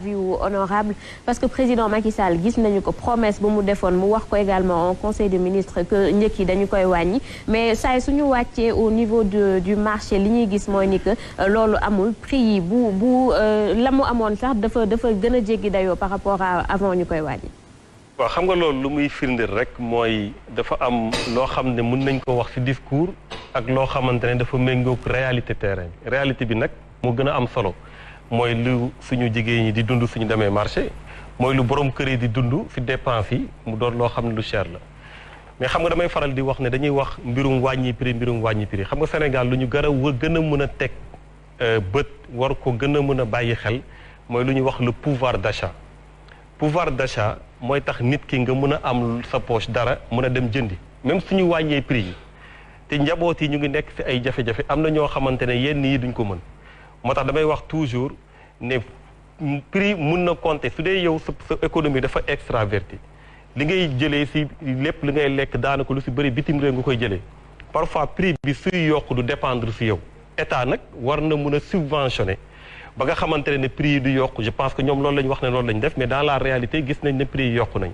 vue honorable parce que président Macky Sall gis nañu ko promesse bu mu defoon mu wax ko également en conseil des ministres que njëkk yi dañu koy wàññi mais saa suñu wàccee au niveau du marché li ñuy gis mooy ni que loolu amul prix yi bu la mu amoon sax dafa gën a jéggi dayoo par rapport à avant ñu koy wàññi. waaw xam nga loolu lu muy firndeel rek mooy dafa am loo xam ne mën nañ ko wax ci discours ak loo xamante ne dafa méngoog réalité terrain réalité bi nag moo gën a am solo. mooy lu suñu jigéen ñi di dund suñu demee marché mooy lu borom kër yi di dund fi dépense yi mu doon loo xam ne lu cher la mais xam nga damay faral di wax ne dañuy wax mbirum wàññi prix xam nga Sénégal lu ñu gën a mën a teg bët war ko gën a mën a bàyyi xel mooy lu ñuy wax le pouvoir d'achat mooy tax nit ki nga mën a am sa poche dara mën a dem jëndi même suñu wàññee prix yi te njaboot yi ñu ngi nekk ci ay jafe-jafe am na ñoo xamante ne yenn yi duñ ko mën moo tax damay wax toujours ne prix mun na compter su dee yow sa économie dafa extraverti li ngay jëlee ci lépp li ngay lekk daanaka lu ci bëri bitim réew nga koy jëlee parfois prix bi suy yokk du dépendre ci yow état nag war na mun a subventionner ba nga xamante ne prix yi du yokk je pense que ñoom loolu la ñu wax ne loolu la ñu def mais dans la réalité gis nañ ne prix yi yokku nañ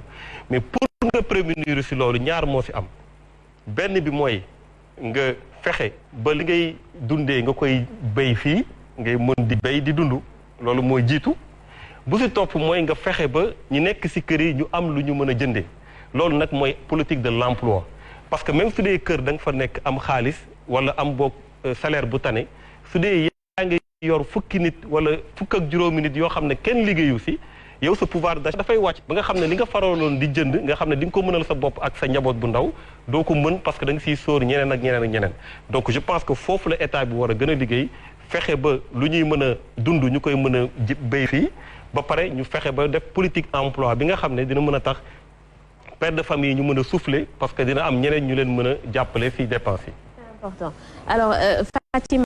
mais pour nga prévenir ci loolu ñaar moo ci am benn bi mooy nga fexe ba li ngay dundee nga koy béy fii ngay mën di béy di dund loolu mooy jiitu bu ci topp mooy nga fexe ba ñu nekk ci kër yi ñu am lu ñu mën a jëndee loolu nag mooy politique de l'emploi parce que même su dee kër da nga fa nekk am xaalis walla am boog salaire bu tane su dee yaa ngi yor fukki nit walla fukk ak juróomi nit yoo xam ne kenn liggéeyu ci yow sa pouvoir d'achat dafay wàcc ba nga xam ne li nga faraloon di jënd nga xam ne di nga ko mënal sa bopp ak sa njaboot bu ndaw doo ko mën parce que da nga ciy sóor ñeneen ak ñeneen donc je pense que foofu la état bi war a gën a liggéey fexe ba lu ñuy mën a dund ñu koy mën a béy fii ba pare ñu fexe ba def politique emploi bi nga xam ne dina mën a tax père de famille ñu mën a souffler parce que dina am ñeneen ñu leen mën a jàppale ci dépenses yi. C'est important alors Fatima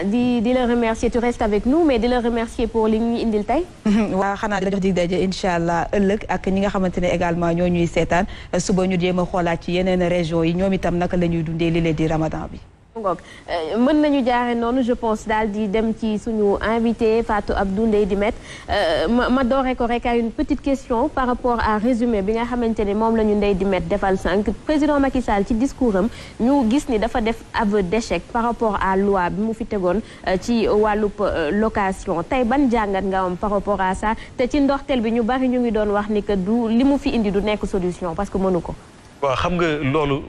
di la remercier tu restes avec nous mais di la remercier pour li ñuy indil tey. waaw xanaa di la jox dig daje incha allah ëllëg ak ñi nga xamante ne également ñoo ñuy seetaan suba ñu jéem a xoolaat ci yeneen région yi ñoom itam naka la ñuy dundee li leen di Ramadan bi. mën nañu jaare noonu je pense daal di dem ci suñu invité Fatou Abdou Ndeye Dimet ma doore ko rek à une petite question par rapport à résumé bi nga xamante ne moom la ñu Ndeye Dimet defal sànq président Macky Sall ci discours am ñu gis ni dafa def aveu d'échec par rapport à loi bi mu fi tegoon ci wàllub location tey ban jàngat nga am par rapport à ça te ci ndorteel bi ñu bari ñu ngi doon wax ni que du li mu fi indi du nekk solution parce que mënu ko. waaw xam nga loolu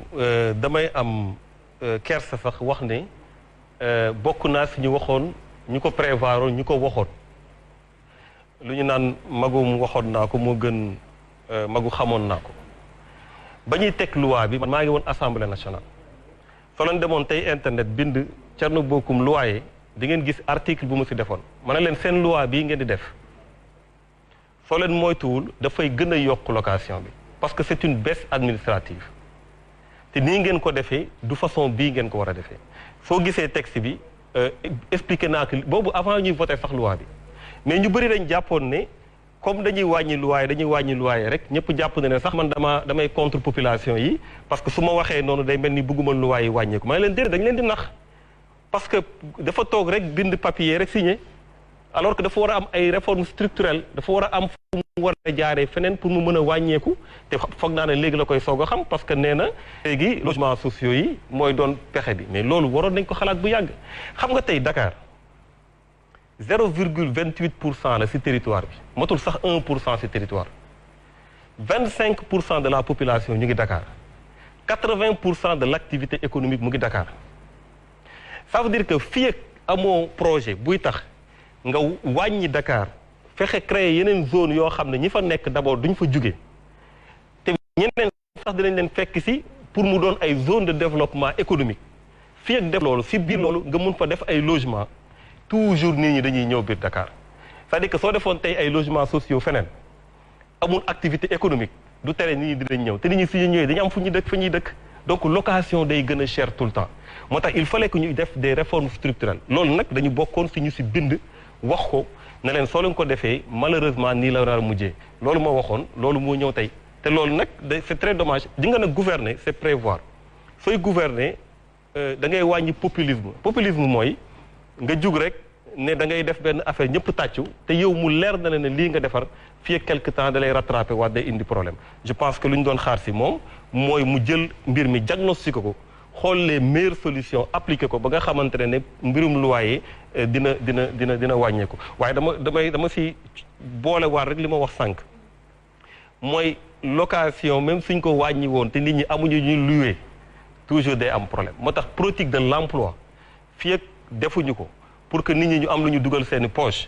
damay am. kersa sax wax ne bokk naa fi ñu waxoon ñu ko prévoiroon ñu ko waxoon lu ñu naan magum waxoon naa ko moo gën magu xamoon naa ko ba ñuy teg loi bi man maa ngi woon assemblée nationale soo leen demoon tey internet bind Thierno Bocoum loi di ngeen gis article bu mu ci defoon ma ne leen seen loi bii ngeen di def soo leen moytuwul dafay gën a yokk location bi parce que c'est une baisse administrative te nii ngeen ko defee du façon bii ngeen ko war a defee soo gisee texte bi expliqué naa ko boobu avant ñuy voter sax loi bi mais ñu bëri dañ jàppoon ne comme dañuy wàññi loi yi rek ñëpp jàpp na ne sax man damay contre population yi parce que su ma waxee noonu day mel ni bëgguma loi yi wàññeeku ma ne leen déedéet dañ leen di nax parce que dafa toog rek bind papier rek signé alors que dafa war a am ay réformes structurelles dafa war a am fu mu war a jaaree feneen pour mu mën a wàññeeku te foog naa ne léegi la koy soog a xam parce que nee na léegi logements sociaux yi mooy doon pexe bi mais loolu waroon nañ ko xalaat bu yàgg xam nga tey Dakar 0,28% la ci territoire bi motul sax 1% ci territoire 25% de la population ñu ngi Dakar 80% de l'activité économique mu ngi Dakar ça veut dire que fii ak amoo projet buy tax nga wàññi Dakar fexe créer yeneen zone yoo xam ne ñi fa nekk d'abord duñ fa jóge te ñeneen sax dinañ leen fekk ci pour mu doon ay zone de développement économique fii ak def loolu ci biir loolu nga mun fa def ay logement toujours nit ñi dañuy ñëw biir Dakar c'est-à-dire que soo defoon tey ay logements sociaux feneen amul activité économique du tere nit ñi dinañ ñëw te nit ñi suñu ñëwee dañu am fu ñuy dëkk donc location day gën a cher tout le temps moo tax il fallait que ñu def des réformes structurelles loolu nag dañu bokkoon ci ñu ci bind wax ko ne leen soo leen ko defee malheureusement nii la war a mujjee loolu moo waxoon loolu moo ñëw tey te loolu nag c'est très dommage di nga nag gouverner c'est prévoir sooy gouverner da ngay wàññi populisme mooy nga jug rek ne da ngay def benn affaire ñëpp tàccu te yow mu leer na ne lii nga defar fii ak quelque temps da lay rattrapé waat day indi problème je pense que lu ñu doon xaar si moom mooy mu jël mbir mi diagnostiqué ko xool les meilleures solutions appliqué ko ba nga xamante ne mbirum loyer dina wàññeeku waaye dama si boole waar rek li ma wax sànq mooy location même suñ ko wàññi woon te nit ñi amuñu ñu loué toujours day am problème moo tax politique de l'emploi fii ak defuñu ko pour que nit ñi ñu am lu ñu dugal seeni poche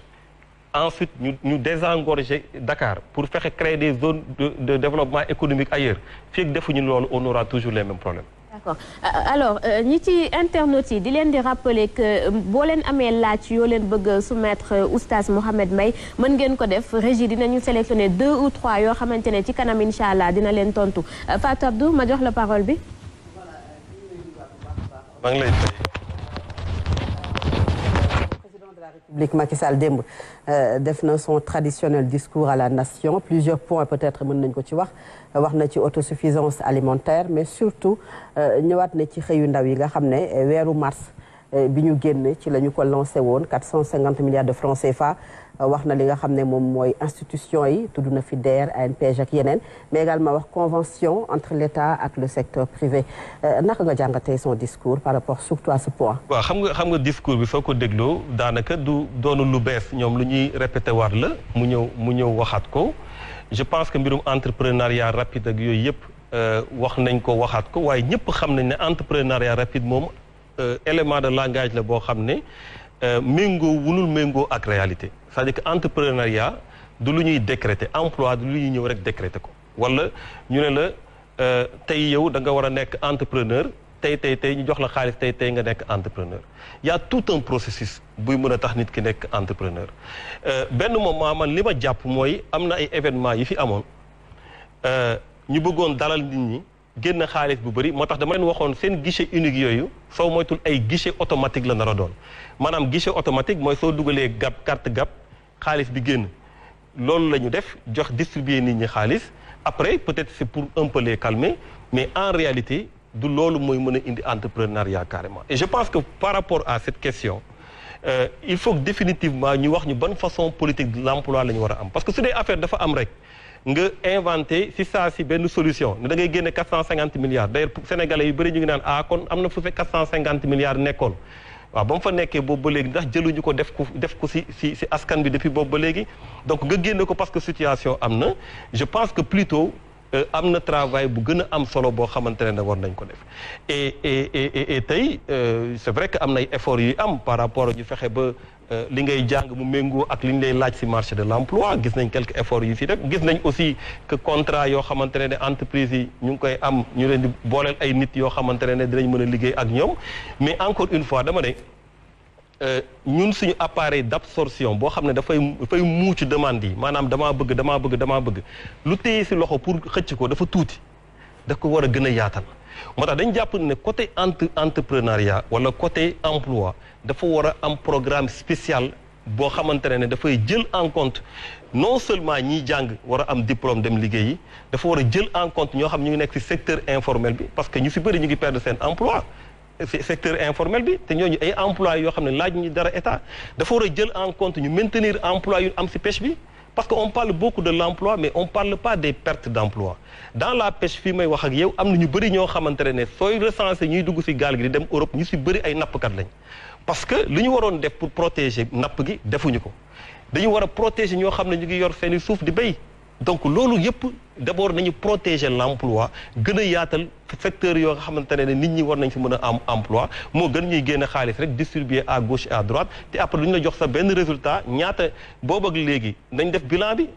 ensuite ñu désengorger Dakar pour fexe créer des zones de développement économique ailleurs fii ak defuñu loolu on aura toujours les mêmes problèmes. D'accord alors ñi ci internautes yi di leen di rappeler que boo leen amee laaj yoo leen bëgg soumettre oustaz Mouhamed Mbaye mën ngeen ko def régie dinañu sélectionner 2 ou 3 yoo xamante ne ci kanam incha allah dina leen tontu Fatou Abdou ma jox la parole bi. maa ngi lay fay. Président de la République Macky Sall démb def na son traditionnel discours à la nation plusieurs points peut-être mën nañ ko ci wax na ci autosuffisance alimentaire mais surtout ñëwaat na ci xëyu ndaw yi nga xam ne weeru mars bi ñu génn ci la ñu ko lancé woon 450 milliards de francs CFA wax na li nga xam ne moom mooy institution yi tudd na fi DER ANPEJ ak yeneen mais également wax convention entre l'État ak le secteur privé naka nga jàngatee son discours par rapport surtout à ce point. waaw xam nga discours bi soo ko dégloo daanaka doonul lu bees ñoom lu ñuy répété waat la mu ñëw waxaat ko je pense que mbirum entrepreneuriat rapide ak yooyu yëpp wax nañ ko waxaat ko waaye ñëpp xam nañ ne entrepreneuriat rapide moom élément de langage la boo xam ne wunul méngoo ak réalité c'est-à-dire que entrepreneuriat du lu ñuy décréter emploi du lu ñuy ñëw rek décréter ko wala ñu ne la tey yow da nga war a nekk entrepreneur tey ñu jox la xaalis tey nga nekk entrepreneur y a tout un processus buy mën a tax nit ki nekk entrepreneur benn moment man li ma jàpp mooy am na ay événements yi fi amoon ñu bëggoon dalal nit ñi génn xaalis bu bëri moo tax dama leen waxoon seen guichet unique yooyu soo moytul ay guichet automatique la nar a doon maanaam guichet automatique mooy soo dugalee carte gab xaalis bi génn loolu la ñu def jox distribuer nit ñi xaalis après peut-être c'est pour un peu les calmer mais en réalité du loolu mooy mën a indi entrepreneuriat carrément et je pense que par rapport à cette question il faut que définitivement ñu wax ñu bonne façon politique de l'emploi la ñu war a am parce que su dee affaire dafa am rek nga inventé si saa si benn solution ne da ngay génne 450 milliards d'ailleurs sénégalais yu bëri ñu ngi naan kon am na fu fekk 450 milliards nekkoon waaw ba mu fa nekkee boobu ba léegi ndax jëluñu ko def ko si askan bi depuis boobu ba léegi donc nga génne ko parce que situation am na je pense que plutôt am na travail bu gën a am solo boo xamante ne war nañ ko def et tey c'est vrai que am nay efforts yuy am par rapport ñu fexe ba li ngay jàng mu méngoo ak li ñu lay laaj ci marché de l'emploi gis nañ quelques efforts yu fi def gis nañ aussi que contrat yoo xamante ne entreprise yi ñu ngi koy am ñu leen di booleel ay nit yoo xamante ne dinañ mën a liggéey ak ñoom mais encore une fois dama ne ñun suñu appareil d'absorption boo xam ne dafay muucu demande yi maanaam damaa bëgg lu téye ci loxo pour xëcc ko dafa tuuti daf ko war a gën a yaatal moo tax dañ jàpp ne côté entrepreneuriat wala côté emploi dafa war a am programme spécial boo xamante ne dafay jël en compte non seulement ñiy jàng war a am diplôme dem liggéeyi dafa war a jël en compte ñoo xam ñu ngi nekk ci secteur informel bi parce que ñu ci bëri ñu ngi perdre seen emploi secteur informel bi te ñooñu ay emploi yoo xam ne laaj ñu dara état dafa war a jël en compte ñu maintenir emploi yu am ci pêche bi parce que on parle beaucoup de l'emploi mais on parle pas des pertes d'emploi dans la pêche fii may wax ak yow am na ñu bëri ñoo xamante ne sooy recenser ñuy dugg ci gaal gi di dem Europe ñu ci bëri ay nappkat lañ parce que li ñu waroon def pour protéger napp gi defuñu ko dañu war a protéger ñoo xam ne ñu ngi yor seeni suuf di béy donc loolu yëpp d'abord nañu protéger l'emploi gën a yaatal secteur yoo nga xamante ne nit ñi war nañ ci mën a am emploi moo gën ñuy génne xaalis rek distribuer à gauche et à droite te après du ñu la jox sa benn résultat ñaata boobu ak léegi nañ def bilan bi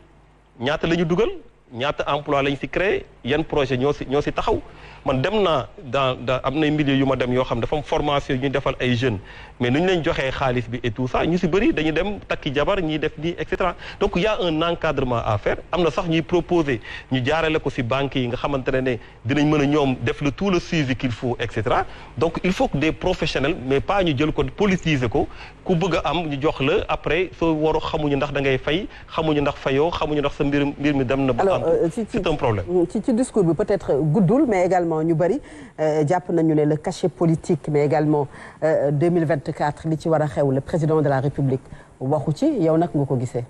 ñaata la ñu dugal ñaata emploi lañ ci créé yan projet ñoo ci taxaw man dem naa dans am nay milieu yu ma dem yoo xam dafa am formation yu ñu defal ay jeunes mais nu ñu leen joxee xaalis bi et tout ça ñu ci bëri dañu dem takki jabar ñiy def nii et cetera donc il y a un encadrement à faire am na sax ñuy proposer ñu jaarale ko ci banques yi nga xamante ne dinañ mën a ñoom def le tout le suivi qu'il faut et cetera donc il faut que des professionnels mais pas ñu jël ko politiser ko ku bëgg a am ñu jox la après soo waru xamuñu ndax da ngay fay xamuñu ndax fayoo xamuñu ndax sa mbir mi dem na ba c'est un problème. ci discours bi peut-être guddul mais également ñu bari jàpp nañu ne le cachet politique mais également 2024 li ci war a xew le président de la République waxu ci yow nag nga ko gisee.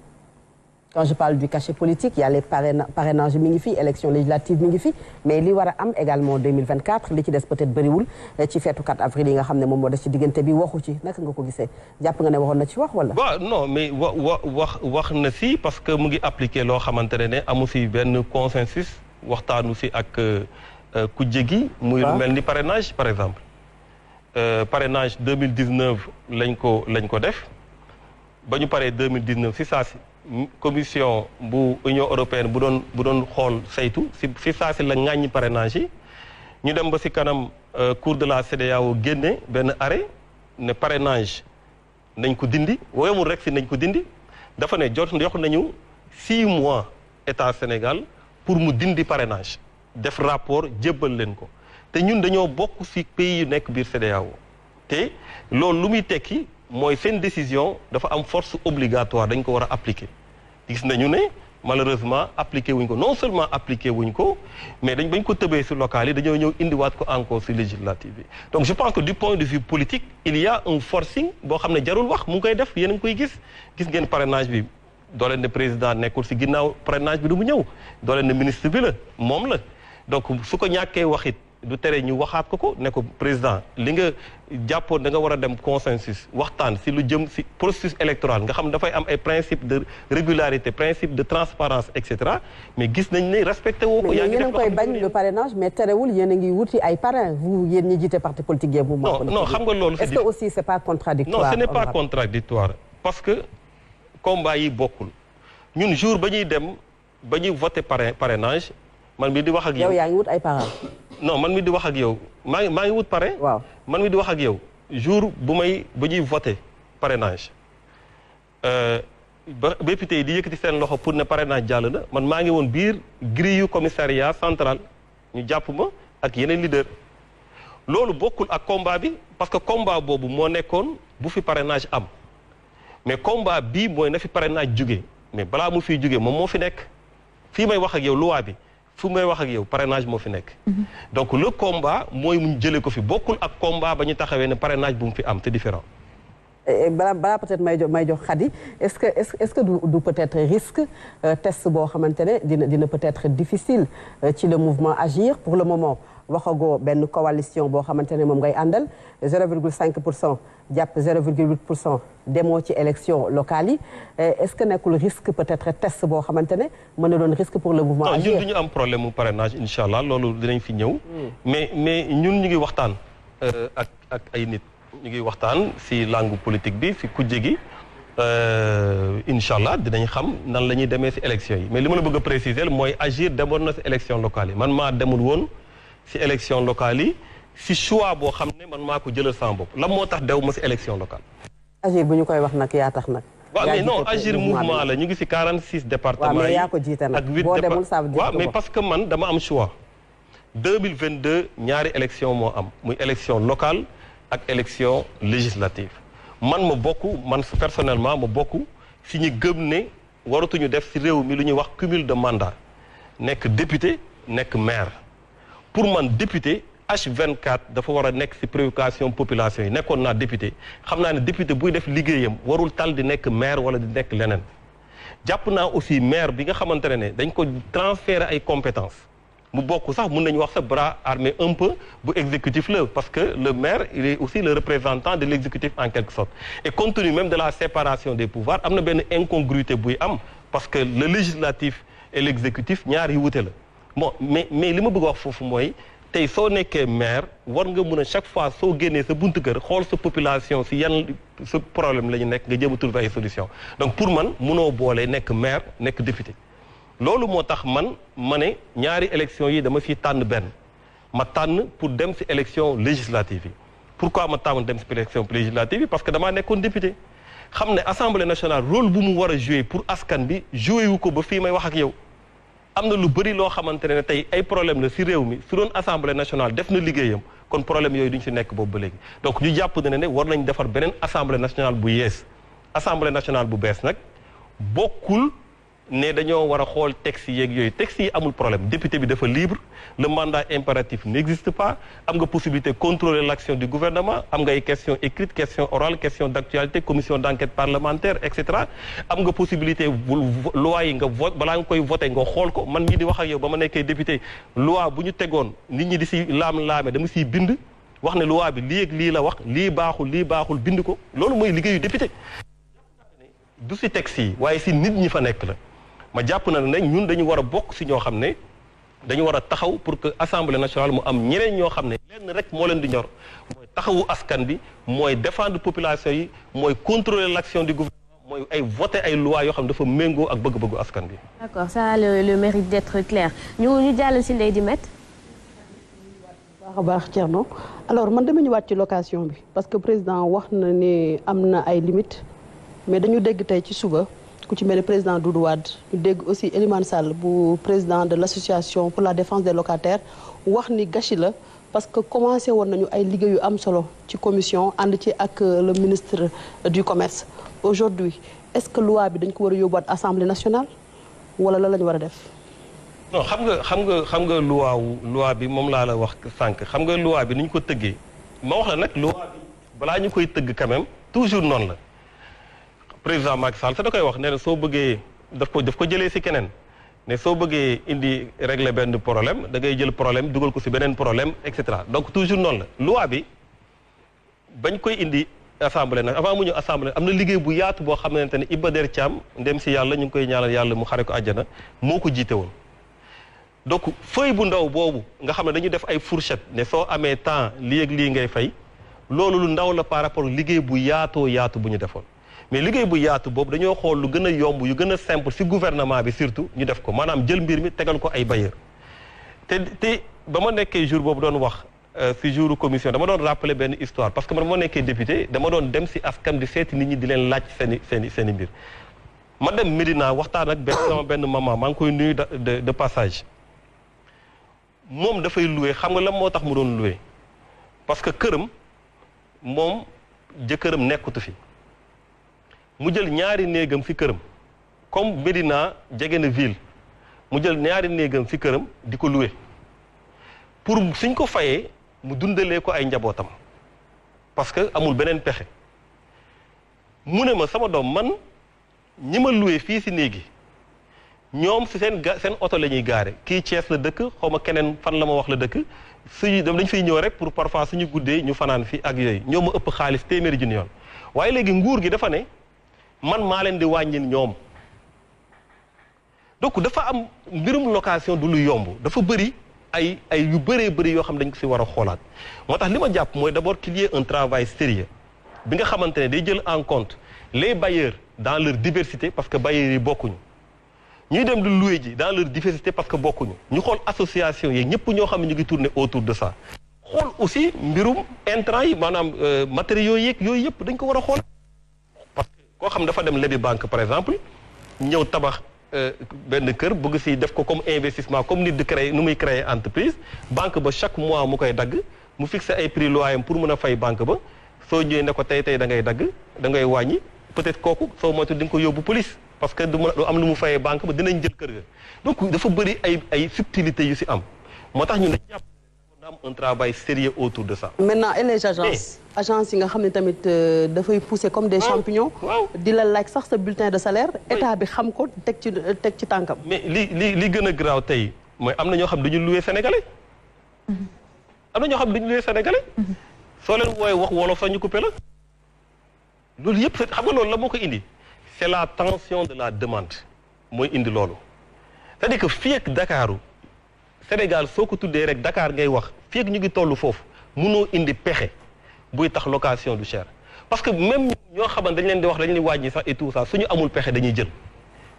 Quand je parle du cachet politique, il y a les parrainages mi ngi fi élection législative mi ngi fi mais li war a am également 2024 li ci des peut-être bëriwul ci feetu 4 avril yi nga xam ne moom moo des ci diggante bi waxu ci naka nga ko gisee jàpp nga ne waxoon na ci wax wala. waaw non mais wax na si parce que mu ngi appliqué loo xamante ne amu si benn consensus waxtaanu si ak kujje gi. muy lu mel ni parrainage par exemple. Parrainage 2019 lañ ko def ba ñu paree 2019 si saa si. commission bu Union européenne bu doon xool saytu si saa si la ŋàññi parrainage yi ñu dem ba si kanam cour de la CEDEAO génne benn arrêt ne parrainage nañ ko dindi woyamul rek si nañ ko dindi dafa ne jox nañu 6 mois état Sénégal pour mu dindi parrainage def rapport jébbal leen ko te ñun dañoo bokk si pays yu nekk biir CEDEAO te loolu lu muy tekki mooy seen décision dafa am force obligatoire dañ ko war a appliquer gis nañu ne malheureusement appliqué wuñ ko non seulement appliqué wuñ ko mais bañ ko tëbee si local yi dañoo ñëw indiwaat ko encore si législative yi donc je pense que du point de vue politique il y a un forcing boo xam ne jarul wax mu ngi koy def yéen a ngi koy gis ngeen parrainage bi doo leen ne président nekkul si ginnaaw parrainage bi du mu ñëw doo leen ne ministre bi la moom la donc su ko ñàkkee waxit du tere ñu waxaat ko ne ko président li nga jàppoon da nga war a dem consensus waxtaan si lu jëm si processus électoral nga xam dafay am ay principe de régularité principe de transparence et cetera mais gis nañ ne respecté woo ko. yaa ngi def yéen a koy bañ le parrainage mais terewul yéen a ngi wuti ay parrain vous yéen ñi jiite parti politique yi. non xam nga loolu. est-ce que aussi c'est pas contradictoire. non ce n'est pas contradictoire parce que combat yi bokkul ñun jour ba ñuy dem ba ñuy voter parrainage man mi di wax ak yow. yow yaa ngi wut ay parrain. non man mi di wax ak yow maa ngi wut parrain. waaw man mi di wax ak yow jour ba ñuy voté parrainage ba député yi di yëkkati seen loxo pour ne parrainage jàll na man maa ngi woon biir grille yu commissariat central ñu jàpp ma ak yeneen leader loolu bokkul ak combat bi parce que combat boobu moo nekkoon bu fi parrainage am mais combat bii mooy na fi parrainage jóge mais balaa mu fiy jóge moom moo fi nekk fii may wax ak yow loi bi fu may wax ak yow parrainage moo fi nekk. donc le combat mooy mu jëlee ko fi bokkul ak combat ba ñu taxawee ne parrainage bu mu fi am c'est différent. balaa peut-être may jox Khady est-ce que du peut-être risque test boo xamante ne dina peut-être difficile ci le mouvement Agir pour le moment waxagoo benn coalition boo xamante ne moom ngay àndal 0,5% jàpp 0,8% demoo ci élection locale yi est-ce que nekkul risque peut-être test boo xamante ne mën na doon risque pour le mouvement Agir. ñun du ñu am problème mu parrainage incha allah loolu dinañ fi ñëw. mais ñun ñu ngi waxtaan ak ay nit. ñu ngi waxtaan si langue politique bi si kujje gi incha allah dinañ xam nan la ñuy demee si élection yi mais li ma la bëgg a préciser mooy Agir demoon na si élection locale yi man maa demul woon si élection locale yi si choix boo xam ne man maa ko jëlal sama bopp lan moo tax dew ma si élection locale. Agir bu ñu koy wax nag yaa tax nag. waaw mais non Agir mouvement la ñu ngi si 46 départements yi. waaw mais yaa ko jiite nag boo demul ça veut dire waaw mais parce que man dama am choix 2022 ñaari élection moo am muy élection locale. ak élection législative man personnellement ma bokk si ñu gëm ne waratuñu def si réew mi lu ñuy wax cumul de mandat nekk député nekk maire pour man député H24 dafa war a nekk si préoccupation population yi nekkoon naa député xam naa ne député buy def liggéeyam warul tal di nekk maire wala di nekk leneen jàpp naa aussi maire bi nga xamante ne dañ ko transférer ay compétences mu bokk sax mën nañu wax sa bras armé un peu bu exécutif la parce que le maire il est aussi le représentant de l'exécutif en quelque sorte et compte tenu même de la séparation des pouvoirs am na benn incongruité buy am parce que le législatif et l'exécutif ñaar yi wute la bon mais li ma bëgg wax foofu mooy tey soo nekkee maire war nga mën a chaque fois soo génnee sa buntu kër xool sa population si yan sa problème la ñu nekk nga jéem a trouver ay solution donc pour man mënoo boolee nekk maire nekk député loolu moo tax ma ne ñaari élection yi dama fi tànn benn ma tànn pour dem ci élection législative yi pourquoi ma tànn dem ci élection législative yi parce que damaa nekkoon député xam ne assemblée nationale rôle bu mu war a jouer pour askan bi joué wu ko ba fii may wax ak yow am na lu bëri loo xamante ne tey ay problème la ci réew mi su doon assemblée nationale def na liggéeyam kon problème yooyu duñ ci nekk boobu ba léegi donc ñu jàpp ne war nañ defar beneen assemblée nationale bu yees assemblée nationale bu bees nag bokkul ne dañoo war a xool texte yeeg yooyu texte yi amul problème député bi dafa libre le mandat impératif n'existe pas am nga possibilité contrôler l'action du gouvernement am nga ay questions écrites questions orales questions d'actualité commission d'enquête parlementaire et cetera am nga possibilité loi yi nga vote balaa nga koy voter nga xool ko man mii di wax ak yow ba ma nekkee député loi bu ñu tegoon nit ñi di si laam-laame dama siy bind wax ne loi bi lii ak lii la wax lii baaxul bind ko loolu mooy liggéeyu député du si texte yi waaye si nit ñi fa nekk la ma jàpp na ne ñun dañu war a bokk si ñoo xam ne dañu war a taxaw pour que assemblée nationale mu am ñeneen ñoo xam ne lenn rek moo leen di ñor mooy taxawu askan bi mooy défendre population yi mooy contrôler l'action du gouvernement mooy ay voter ay lois yoo xam ne dafa méngoo ak bëgg-bëggu askan bi. D'accord, ça a le mérite d'être clair ñu jàll si Ndeye Dimet. baax Thierno alors man dama ñëwaat ci location bi parce que président wax na ne am na ay limites mais dañu dégg tey ci suba. ku ci mel ne président Doudou Wade ñu dégg aussi Elimane Sall bu président de l'association pour la défense des locataires wax ni gâchis la parce que commencé woon nañu ay liggéey yu am solo ci commission ànd ci ak le ministre du commerce aujourd'hui est-ce que loi bi dañ ko war a yóbbuwaat assemblée nationale wala la ñu war a def. non xam nga loi bi moom laa la wax sànq xam nga loi bi ni ñu ko tëggee ma wax la nag loi bi balaa ñu koy tëgg quand même toujours noonu la. président Macky Sall sa da koy wax nee na soo bëggee daf ko jëlee ci keneen ne soo bëggee indi régler benn problème da ngay jël problème dugal ko ci beneen problème et cetera donc toujours noonu la loi bi bañ koy indi assemblée nag avant mu ñëw assemblée am na liggéey bu yaatu boo xamante ne Iba Der Thiam ndem ci yàlla ñu ngi koy ñaanal yàlla mu xare ko àjjana moo ko jiite woon donc feuille bu ndaw boobu nga xam ne dañuy def ay fourchette ne soo amee temps lii ak lii ngay fay loolu lu ndaw la par rapport liggéey bu yaatu bu ñu defoon mais liggéey bu yaatu boobu dañoo xool lu gën a yomb yu gën a simple ci gouvernement bi surtout ñu def ko maanaam jël mbir mi tegal ko ay bailleurs te ba ma nekkee jour boobu doon wax ci jouru commission dama doon rappeler benn histoire parce que man moo nekkee député dama doon dem ci askan di seeti nit ñi di leen laaj seeni mbir ma dem Médina waxtaan ak benn maman maa ngi koy nuyu de passage moom dafay louer xam nga lan moo tax mu doon louer parce que këram moom jëkkëram nekkutu fi mu jël ñaari néegam ci këram comme Médina jege na ville mu jël ñaari néegam ci këram di ko louer pour suñ ko fayee mu dundalee ko ay njabootam parce que amul beneen pexe mu ne ma sama doom man ñi ma louer fii ci néegi ñoom ci seen oto la ñuy gaare kii Thiès la dëkk xaw ma keneen fan la ma wax la dëkk suñu dañ fiy ñëw rek pour parfois suñu guddee ñu fanaan fi ak yooyu ñoo ma ëpp xaalis téeméeri junni yoon waaye léegi nguur gi dafa ne man maa leen di wàññil ñoom donc dafa am mbirum location du lu yomb dafa bëri ay yu bëri yoo xam dañ ko ci war a xoolaat moo tax li ma jàpp mooy d'abord qu'il y ait un travail sérieux bi nga xamante ne day jël en compte les bailleurs dans leur diversité parce que bailleurs yi bokkuñu ñuy dem di louer ji dans leur diversité parce que bokkuñu ñu xool association yi ñëpp ñoo xam ne ñu ngi tourner autour de ça xool aussi mbirum intrants yi maanaam matériaux yeeg yooyu yëpp dañ ko war a xool parce que koo xam dafa dem lebi banque par exemple ñëw tabax benn kër bëgg ci def ko comme investissement comme nit di créer nu muy créer entreprise banque ba chaque mois mu koy dagg mu fixer ay prix loyer pour mën a fay banque ba soo ñëwee ne ko tey da ngay dagg da ngay wàññi peut-être kooku soo moytu di nga ko yóbbu police parce que du am lu mu fayee banque ba dinañ jël kër ga donc dafa bëri ay subtilités yu ci am moo tax ñun dañ jàpp na am un travail sérieux autour de ça. maintenant et les agences yi nga xam ne tamit dafay pousser comme des champignons. di la laaj sax sa bulletin de salaire. état bi xam ko teg ci tànkam. mais li gën a garaaw tey mooy am na ñoo xam duñu louer sénégalais. am na ñoo xam duñu louer sénégalais. soo leen wooyee wax wolof sax ñu coupé la. loolu yëpp xam nga loolu la moo ko indi. c'est la tension de la demande mooy indi loolu c'est-à-dire que fii ak Dakaru Sénégal soo ko tuddee rek Dakar ngay wax fii ak ñu ngi toll foofu mënoo indi pexe buy tax location du cher parce que même ñoo xamante dañ leen di wax dañ leen wàññi sax et tout ça suñu amul pexe dañuy jël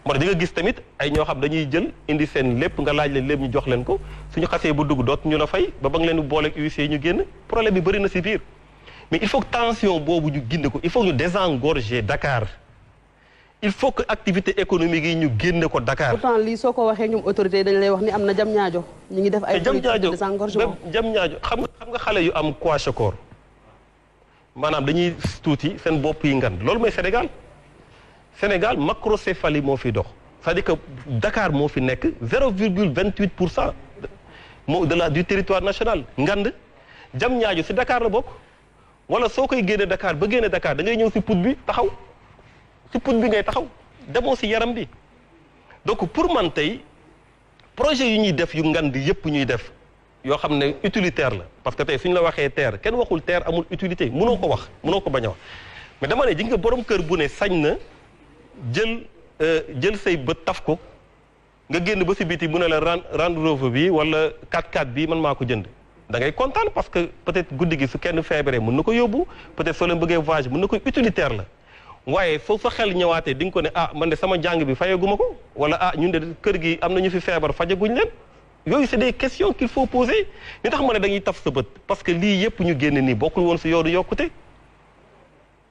moo tax di nga gis tamit ay ñoo xam dañuy jël indi seen lépp nga laaj leen lépp ñu jox leen ko suñu xasee bu dugg doot ñu la fay ba nga leen booleeg huissier ñu génn problème bi bëri na ci biir mais il faut que tension boobu ñu gindi ko il faut que ñu désengorger Dakar il faut que activité économique yi ñu génne ko Dakar. pourtant lii soo ko waxee ñoom autorités yi dañ lay wax ni am na jam ñaajo ñu ngi def ay politique de désengorgement jam ñaajo xam nga xale yu am kwashiorkor maanaam dañuy tuuti seen bopp yi ngan loolu mooy Sénégal macrocéphalie moo fi dox c'est-à-dire que Dakar moo fi nekk 0,28% du territoire national. Ngand Diamniadio si Dakar la bokk wala soo koy génne Dakar ba génne Dakar da ngay ñëw si put bi taxaw si put bi ngay taxaw demoo si yaram bi donc pour man tey projet yu ñuy def yu ngand yëpp ñuy def yoo xam ne utilitaire la parce que tey suñu la waxee terre kenn waxul terre amul utilité mënoo ko wax mënoo ko bañ a wax mais dama ne ji nga borom kër bu ne sañ na jël say bët taf ko nga génn ba si biti mu ne la Range Rover bi wala 4x4 bi man maa ko jënd da ngay kontaan parce que peut-être guddi gi su kenn feebaree mën na ko yóbbu peut-être soo leen bëggee voyage mën na ko utilitaire la waaye soo sa xel ñëwaatee di nga ko ne man de sama jàng bi fayaguma ko wala ñun de kër gi am na ñu fi feebar fajaguñ leen yooyu c'est des questions qu'il faut poser li tax ma ne dañuy taf sa bët parce que lii yëpp ñu génne nii bokkul woon si yoonu yokkute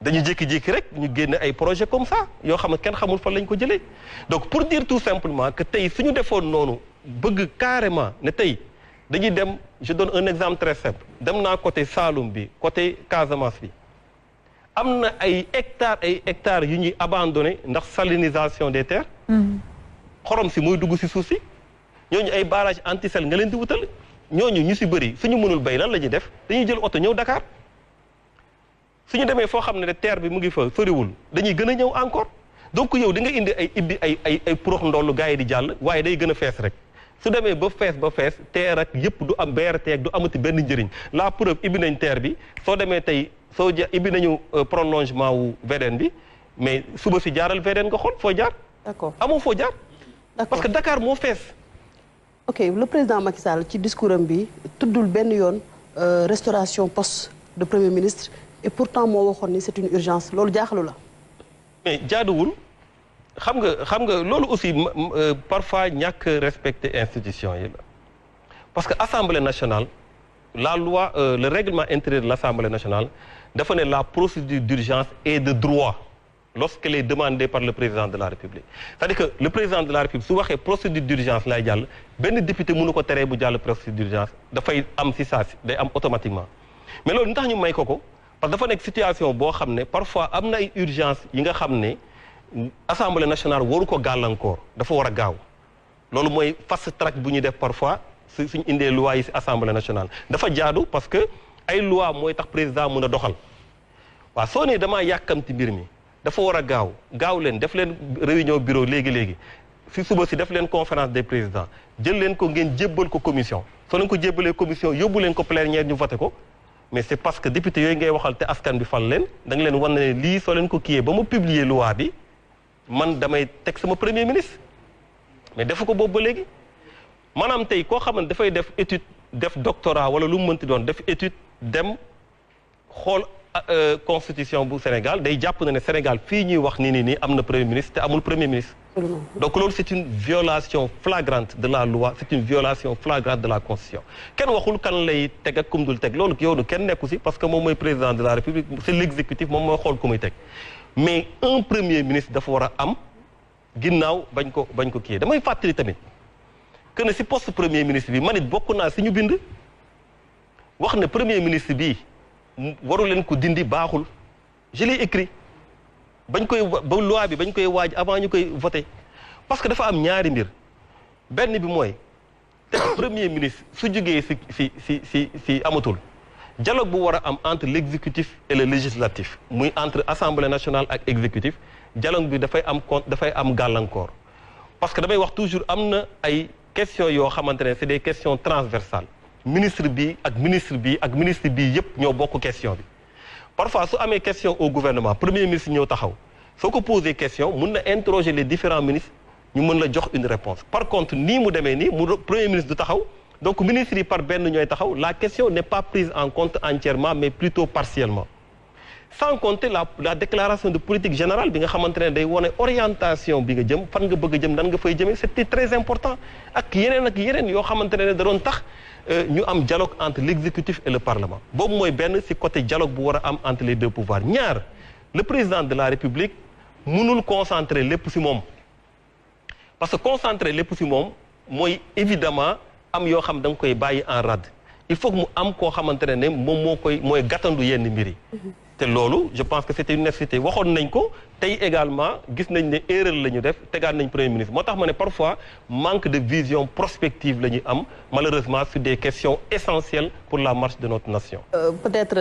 dañu jékki-jékki rek ñu génne ay projet comme ça yoo xam ne kenn xamul fan lañ ko jëlee donc pour dire tout simplement que tey suñu defoon noonu bëgg carrément ne tey dañuy dem je donne un exemple très simple dem naa côté Saloum bi côté Casamance bi am na ay hectares yu ñuy abandonné ndax salinisation des terres xorom si mooy dugg si suuf si ñooñu ay barrage anti-sel nga leen di wutal ñooñu ñu si bëri suñu mënul béy lan la ñuy def dañuy jël oto ñëw Dakar suñu demee foo xam ne terre bi mu ngi fa soriwul dañuy gën a ñëw encore donc yow di nga indi ay prox ndollu gars yi di jàll waaye day gën a fees rek su demee ba fees terre ak yëpp du am BRT ak du amati benn njëriñ la preuve ibbi nañ terre bi soo demee tey ibbi nañu prolongement wu VDN bi mais suba si jaaral VDN nga xool foo jaar. d'accord amoo foo jaar. parce que Dakar moo fees. ok le président Macky Sall ci discours am bi tuddul benn yoon restauration poste de premier ministre et pourtant moo waxoon ni c'est une urgence loolu jaaxalu la. mais jaaduwul xam nga loolu aussi parfois ñàkk respecter institution yi la parce que Assemblée nationale la loi le règlement intérieur de l'Assemblée nationale dafa ne la procédure d'urgence est de droit lorsqu'elle est demandée par le président de la République c'est-à-dire que le président de la République su waxee procédure d'urgence lay jàll benn député mënu ko teree bu jàll procédure d'urgence dafay am si saa si day am automatiquement mais loolu ni tax ñu may ko parce que dafa nekk situation boo xam ne parfois am na ay urgence yi nga xam ne Assemblée nationale waru ko gàllankoor dafa war a gaaw loolu mooy fast track bu ñuy def parfois suñu indee loi yi si Assemblée nationale dafa jaadu parce que ay loi mooy tax président mën a doxal waaw soo nee damaa yàkkamti mbir mi dafa war a gaaw leen def leen réunion bureau léegi si suba si def leen conférence des présidents jël leen ko ngeen jébbal ko commission soo leen ko jébbalee commission yóbbu leen ko plénière ñu voté ko mais c'est parce que député yooyu ngay waxal te askan bi fal leen da nga leen wan ne lii soo leen ko kiiyee ba ma publier loi bi man damay teg sama premier ministre mais defu ko boobu ba léegi maanaam tey koo xam ne dafay def étude def doctorat wala lu mu mënti doon def étude dem xool constitution bu Sénégal day jàpp na ne Sénégal fii ñuy wax nii am na premier ministre te amul premier ministre. donc loolu c'est une violation flagrante de la loi c'est une violation flagrante de la constitution kenn waxul kan lay teg ak kum dul teg loolu yow kenn nekku si parce que moom mooy président de la République c'est l'exécutif moom mooy xool ku muy teg mais un premier ministre dafa war a am ginnaaw bañ ko kii damay fàttali tamit que ne si poste premier ministre bi man it bokk naa si ñu bind wax ne premier ministre bi waru leen ko dindi baaxul je l'ai écrit ba loi bi bañ koy waaj avant ñu koy voter parce que dafa am ñaari mbir benn bi mooy te premier ministre su jógee si amatul dialogue bu war a am entre l'exécutif et le législatif muy entre assemblée nationale ak exécutif dialogue bi dafay am gàllankoor parce que damay wax toujours am na ay questions yoo xamante ne c'est des questions transversales ministre bi ak ministre bi yëpp ñoo bokk question bi parfois su amee question au gouvernement premier ministre ñëw taxaw soo ko poser question mun na interroger les différents ministres ñu mën la jox une réponse par contre nii mu demee nii premier ministre du taxaw donc ministres yi par benn ñooy taxaw la question n'est pas prise en compte entièrement mais plutôt partiellement sans compter la déclaration de politique générale bi nga xamante ne day wone orientation bi nga jëm fan nga bëgg a jëm nan nga fay jëmee c'était très important ak yeneen yoo xamante ne da doon tax ñu am dialogue entre l'exécutif et le parlement boobu mooy benn ci côté dialogue bu war a am entre les deux pouvoirs ñaar le président de la république mënul concentrer lépp ci moom parce que concentrer lépp ci moom mooy évidemment am yoo xam da nga koy bàyyi en rade il faut que mu am koo xamante ne moom mooy gàttandu yenn mbir yi te loolu je pense que c'était une nécessité waxoon nañ ko tey également gis nañ ne erreur la ñu def tegaat nañ premier ministre moo tax ma ne parfois manque de vision prospective la ñu am malheureusement sur des questions essentielles pour la marche de notre nation. Peut-être